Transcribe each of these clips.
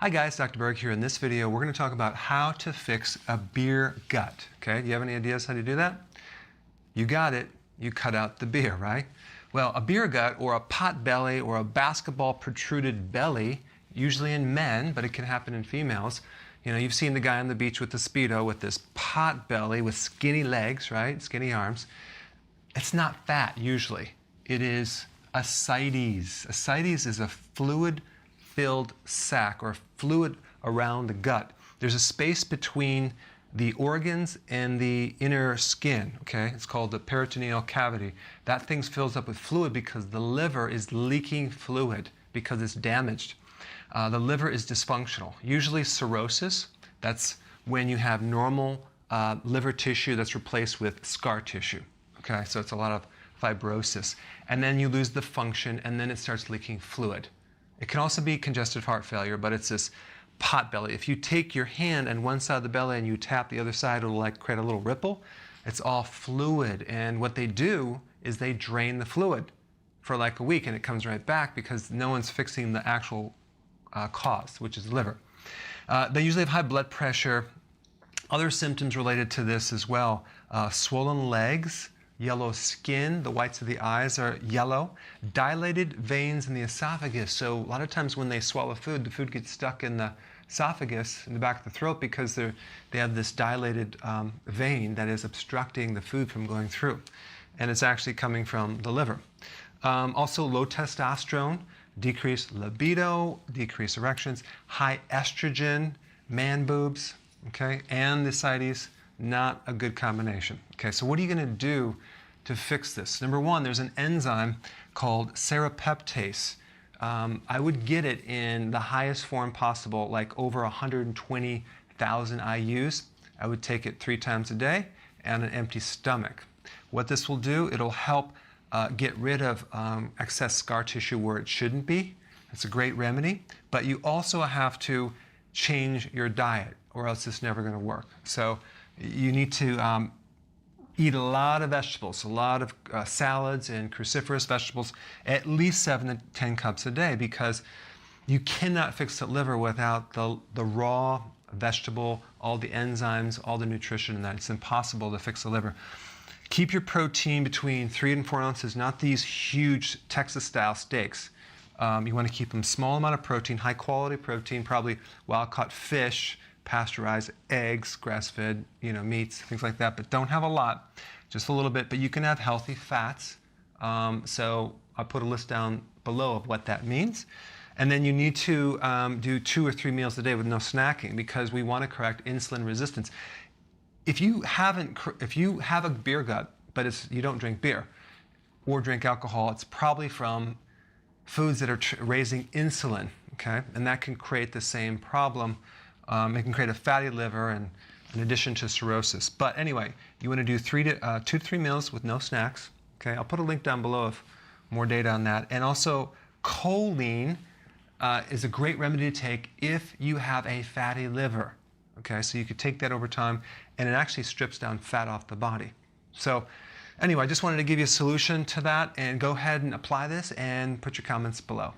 Hi guys, Dr. Berg here. In this video, we're going to talk about how to fix a beer gut. Okay, do you have any ideas how to do that? You got it. You cut out the beer, right? Well, a beer gut or a pot belly or a basketball protruded belly, usually in men, but it can happen in females. You know, you've seen the guy on the beach with the Speedo with this pot belly with skinny legs, right? Skinny arms. It's not fat, usually. It is ascites. Ascites is a fluid-filled sac or fluid around the gut. There's a space between the organs and the inner skin, okay? It's called the peritoneal cavity. That thing fills up with fluid because the liver is leaking fluid because it's damaged. The liver is dysfunctional. Usually cirrhosis, that's when you have normal liver tissue that's replaced with scar tissue, okay? So it's a lot of fibrosis. And then you lose the function and then it starts leaking fluid. It can also be congestive heart failure, but it's this pot belly. If you take your hand on one side of the belly and you tap the other side, it'll like create a little ripple. It's all fluid. And what they do is they drain the fluid for like a week and it comes right back because no one's fixing the actual cause, which is the liver. They usually have high blood pressure. Other symptoms related to this as well, swollen legs, yellow skin, the whites of the eyes are yellow, dilated veins in the esophagus. So a lot of times when they swallow food, the food gets stuck in the esophagus, in the back of the throat, because they have this dilated vein that is obstructing the food from going through. And it's actually coming from the liver. Also low testosterone, decreased libido, decreased erections, high estrogen, man boobs, okay, and the ascites. Not a good combination. Okay, so what are you going to do to fix this? Number one, there's an enzyme called serrapeptase. I would get it in the highest form possible, like over 120,000 IUs. I would take it 3 times a day on an empty stomach. What this will do, it'll help get rid of excess scar tissue where it shouldn't be. It's a great remedy, but you also have to change your diet or else it's never going to work. So you need to eat a lot of vegetables, a lot of salads and cruciferous vegetables, at least 7 to 10 cups a day, because you cannot fix the liver without the raw vegetable, all the enzymes, all the nutrition in that. It's impossible to fix the liver. Keep your protein between 3 and 4 ounces, not these huge Texas-style steaks. You want to keep them small amount of protein, high quality protein, probably wild-caught fish, pasteurized eggs, grass-fed, meats, things like that, but don't have a lot, just a little bit. But you can have healthy fats. So I'll put a list down below of what that means. And then you need to do 2 or 3 meals a day with no snacking because we want to correct insulin resistance. If you have a beer gut, but you don't drink beer or drink alcohol, it's probably from foods that are raising insulin, okay? And that can create the same problem. It can create a fatty liver and in addition to cirrhosis. But anyway, you want to do 2 to 3 meals with no snacks. Okay, I'll put a link down below of more data on that. And also, choline is a great remedy to take if you have a fatty liver. Okay, so you could take that over time, and it actually strips down fat off the body. So anyway, I just wanted to give you a solution to that, and go ahead and apply this and put your comments below.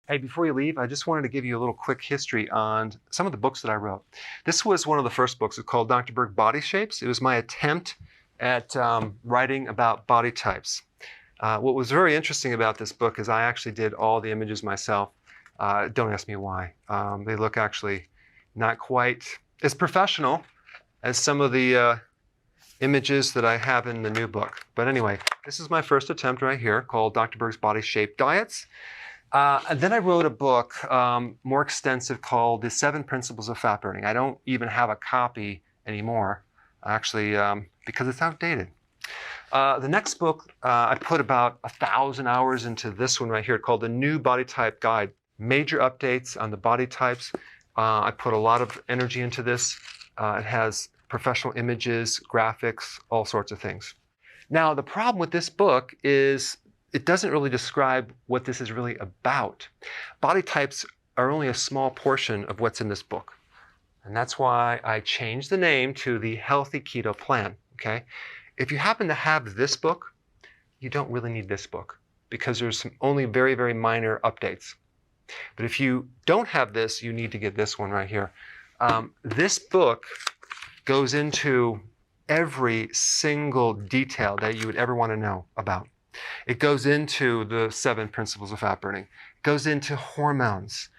Hey, before you leave, I just wanted to give you a little quick history on some of the books that I wrote. This was one of the first books. It's called Dr. Berg Body Shapes. It was my attempt at writing about body types. What was very interesting about this book is I actually did all the images myself. Don't ask me why. They look actually not quite as professional as some of the images that I have in the new book. But anyway, this is my first attempt right here called Dr. Berg's Body Shape Diets. And then I wrote a book more extensive called The 7 Principles of Fat Burning. I don't even have a copy anymore, actually, because it's outdated. The next book, I put about 1,000 hours into this one right here called The New Body Type Guide. Major updates on the body types. I put a lot of energy into this. It has professional images, graphics, all sorts of things. Now, the problem with this book is it doesn't really describe what this is really about. Body types are only a small portion of what's in this book. And that's why I changed the name to the Healthy Keto Plan, okay? If you happen to have this book, you don't really need this book because there's only very, very minor updates. But if you don't have this, you need to get this one right here. This book goes into every single detail that you would ever want to know about. It goes into the 7 principles of fat burning. It goes into hormones,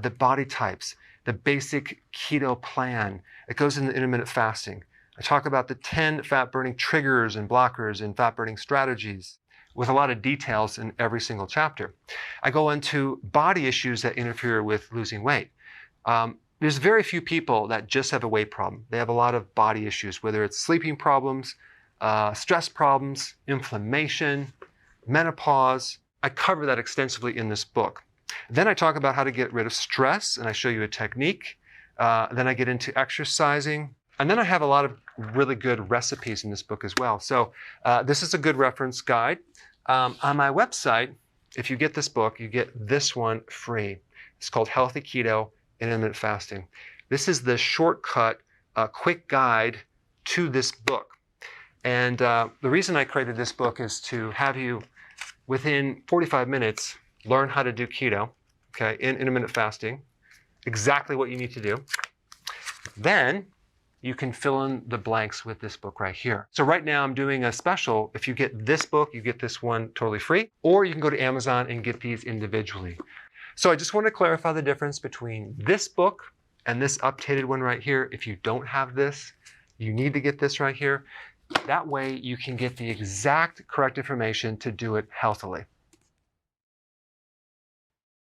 the body types, the basic keto plan. It goes into intermittent fasting. I talk about the 10 fat burning triggers and blockers and fat burning strategies with a lot of details in every single chapter. I go into body issues that interfere with losing weight. There's very few people that just have a weight problem. They have a lot of body issues, whether it's sleeping problems, stress problems, inflammation, menopause. I cover that extensively in this book. Then I talk about how to get rid of stress, and I show you a technique. Then I get into exercising. And then I have a lot of really good recipes in this book as well. So this is a good reference guide. On my website, if you get this book, you get this one free. It's called Healthy Keto and Intermittent Fasting. This is the shortcut, quick guide to this book. And the reason I created this book is to have you, within 45 minutes, learn how to do keto, okay, in intermittent fasting, exactly what you need to do. Then you can fill in the blanks with this book right here. So right now I'm doing a special. If you get this book, you get this one totally free, or you can go to Amazon and get these individually. So I just want to clarify the difference between this book and this updated one right here. If you don't have this, you need to get this right here. That way you can get the exact correct information to do it healthily.